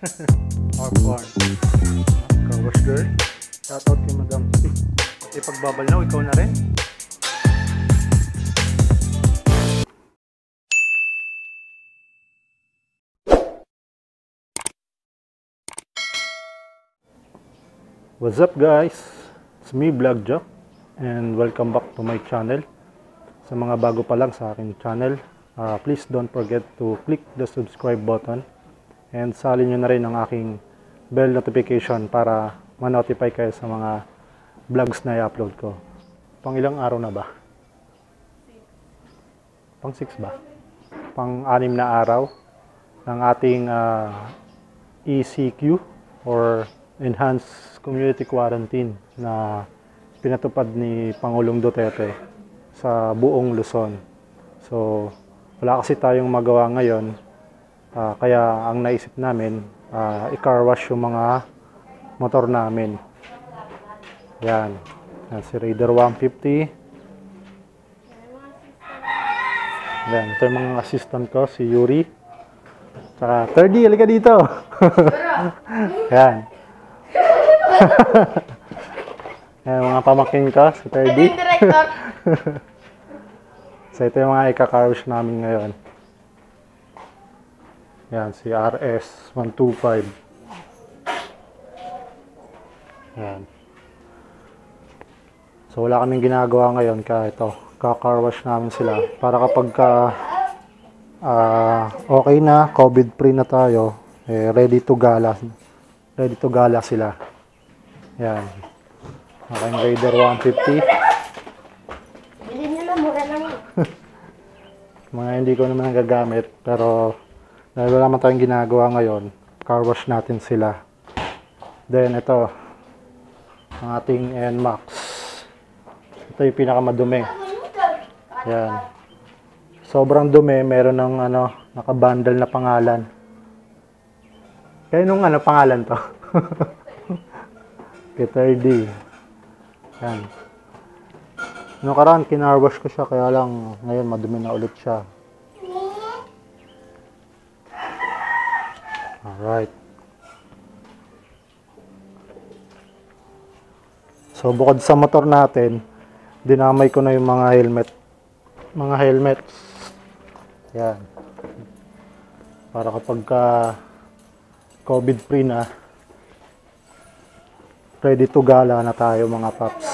Our farm. Car wash girl. Shoutout kay Madam C. At ipagbabalaw, ikaw na rin. What's up guys? It's me Vlog Jock and welcome back to my channel. Sa mga bago pa lang sa aking channel, please don't forget to click the subscribe button and salin nyo na rin ang aking bell notification para ma-notify kayo sa mga vlogs na i-upload ko. Pang ilang araw na ba? Pang 6 ba? Pang 6 na araw ng ating ECQ or Enhanced Community Quarantine na pinatupad ni Pangulong Duterte sa buong Luzon. So, wala kasi tayong magawa ngayon, kaya ang naisip namin, i-car wash yung mga motor namin. Yan. Yan si Raider 150. Yan, ito yung mga assistant ko, si Yuri. Saka, 30, halika dito. Yan. Yan, mga pamaking ko, si Terdy. So, ito yung mga ika-car wash namin ngayon. Yan, si RS125. Yan. So, wala kaming ginagawa ngayon, kaya ito, ka-car wash namin sila. Para kapag okay na, COVID-free na tayo, ready to gala. Ready to gala sila. Yan. Aking Raider 150. Bilhin nyo na, mura lang yun. Mga hindi ko naman nagagamit, pero dahil wala naman tayong ginagawa ngayon, car wash natin sila. Then ito, ang ating NMAX. Ito yung pinakamadumi. Yan. Sobrang dumi, meron ng naka-bundle na pangalan. Kaya nung pangalan to? K30. Yan. Nakaraan, kinarwash ko siya, kaya lang ngayon madumi na ulit siya. Alright. So, bukod sa motor natin, dinamay ko na yung mga helmet. Mga helmets. Yan. Para kapag COVID-free na, ready to gala na tayo mga paps.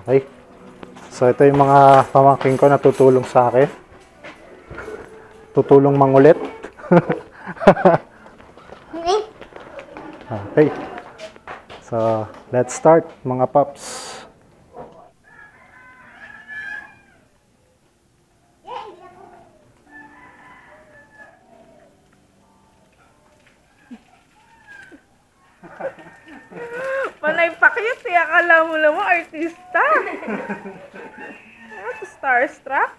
Okay. So, ito yung mga pamangking ko na tutulong sa akin. Tutulong mangulit. Okay. So, let's start mga paps. Panay pa kayo, siya akala mo naman artista. Starstruck.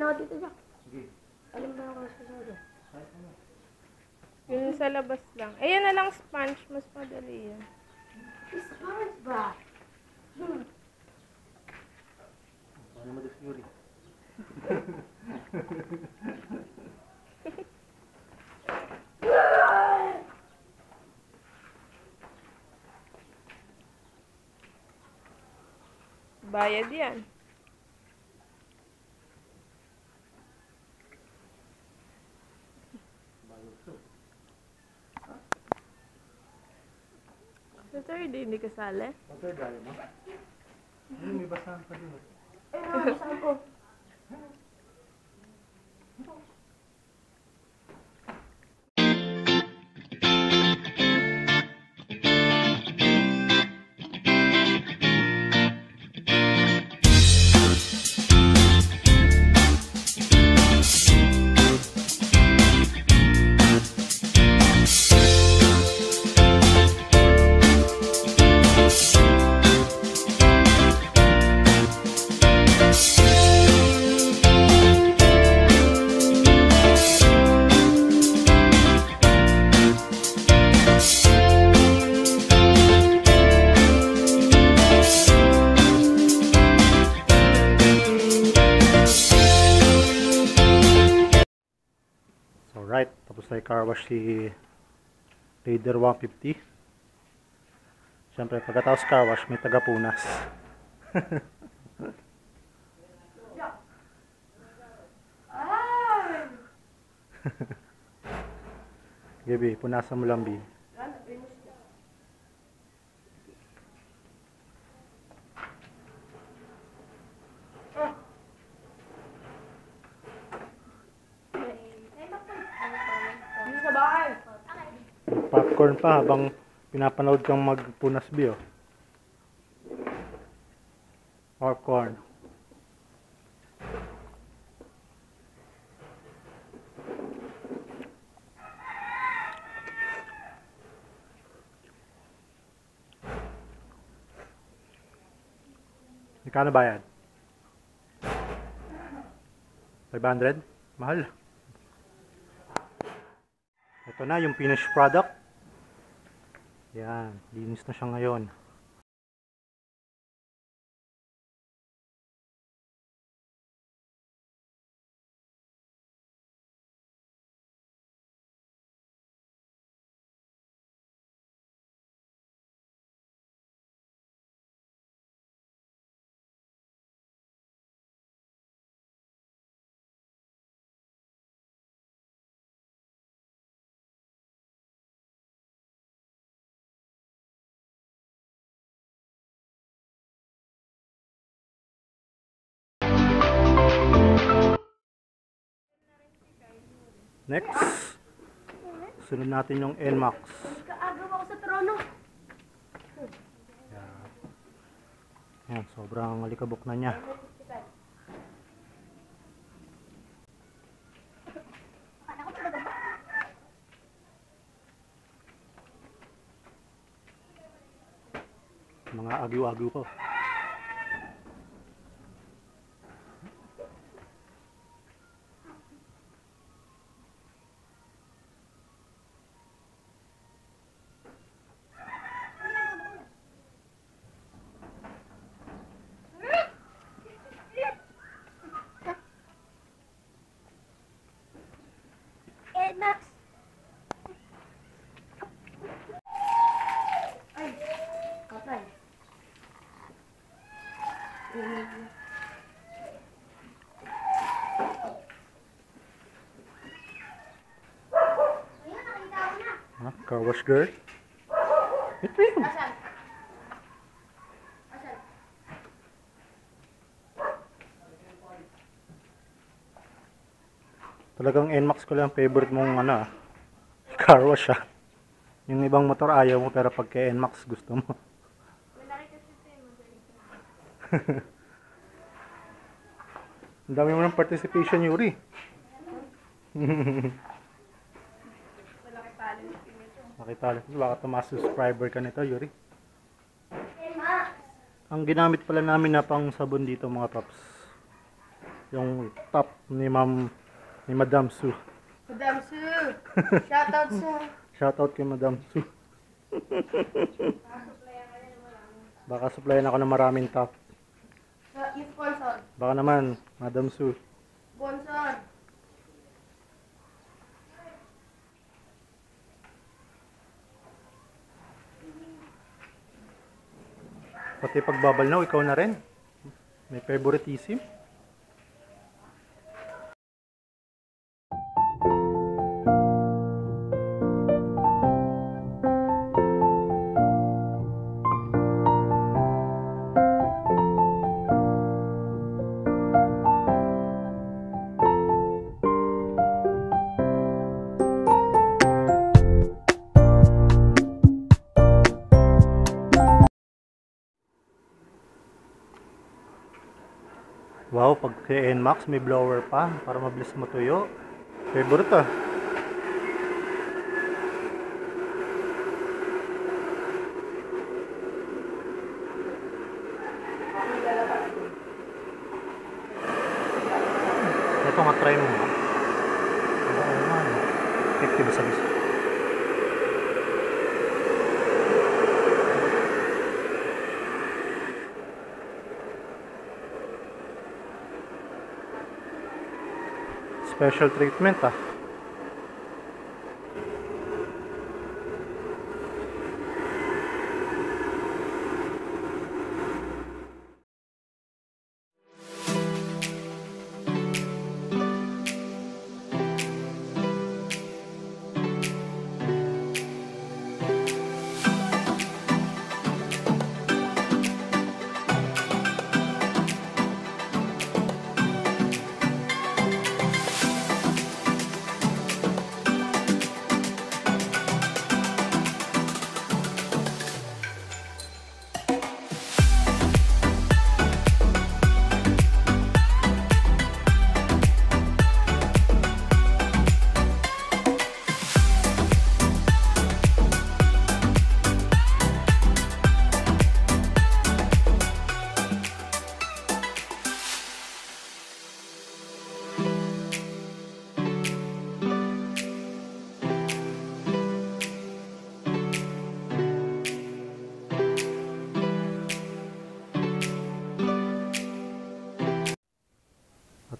Dito dyan. Sige. Alam ba ako sa sado? Yun sa labas lang. Ayan na lang sponge. Mas madali yan. Sponge ba? Paano mo this Yuri? Bayad yan. Sa third day, hindi kasali? Okay, gaya mo. May basahan pa din. Saan ko? Basta car wash si Raider 150. Siyempre, pagkatapos car wash, may tagapunas. Gabi, punasan mo lang, B. Hindi sa bahay. Popcorn pa habang pinapanood kang magpunas, B, oh. Popcorn. Magkano bayad? 500? Mahal. Ito na yung finished product. Yan, linis na siya ngayon. Next, sunod natin yung NMAX. Kaagaw ako sa trono. Yan, sobrang alikabok na niya. Mga agyo-agyo ko. Max. Ay, kapal. Ayun, nakita ko na. Ha? Car wash girl? Ito yun. Asan? Asan? Talagang NMAX ko lang favorite mong ano, car wash, ah. Yung ibang motor ayaw mo pero pagka NMAX gusto mo. Ang dami mo ng participation, Yuri. Nakita nito, baka tumaas subscriber ka nito, Yuri. Max. Ang ginamit pala namin na pang sabon dito, mga paps, yung top ni Madam Sue. Madam Sue. Shoutout sa... Shoutout kay Madam Sue. Baka supplyan ako ng maraming top. Yung sponsor. Baka naman, Madam Sue. Sponsor. Pati pagbabal ikaw na rin. May favoritism. Wow, pag kay NMAX may blower pa para mabilis matuyo. Favorite, ah. Ito nga, try mo nga. Oo naman. Effective sa gusto. Special treatment, ah.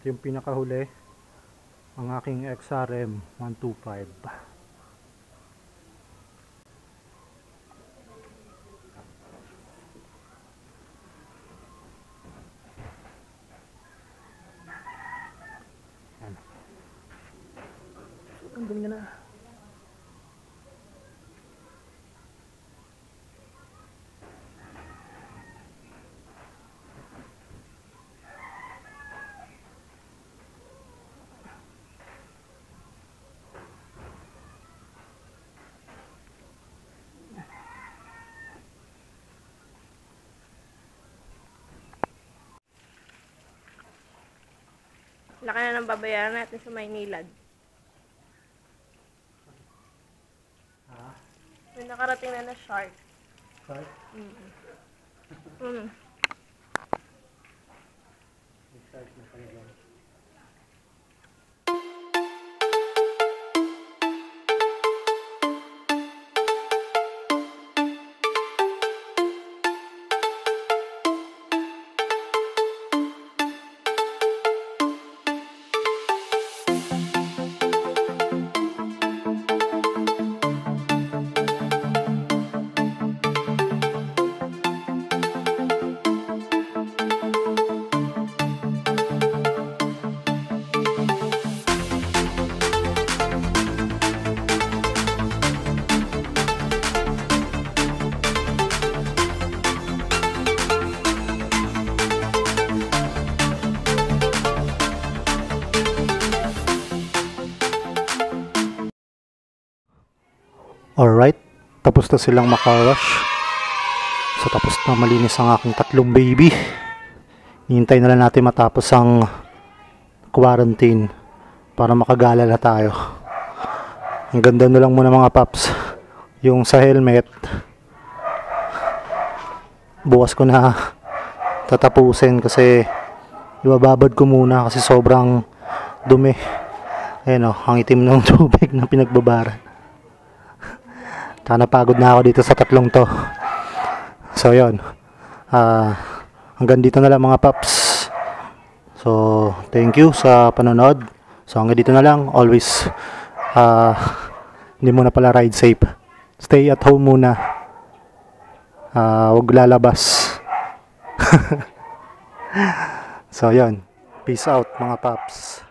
Ito yung pinakahuli. Ang aking XRM 125. Andun ka na. Laki na ng babayaran natin sa Maynilad. May nakarating na shark. Shark? Mm. Alright, tapos na silang makawash. So tapos na malinis ang aking tatlong baby. Hihintay na lang natin matapos ang quarantine para makagala na tayo. Ang ganda na lang muna mga paps. Yung sa helmet, bukas ko na tatapusin kasi ibababad ko muna kasi sobrang dumi. Ayan o, ang itim ng tubig na pinagbabaran. Napagod na ako dito sa tatlong to. So yun, hanggang dito na lang mga paps. So thank you sa panonood. So hanggang dito na lang. Always hindi muna pala ride safe. Stay at home muna. Huwag lalabas. So yun, peace out mga paps.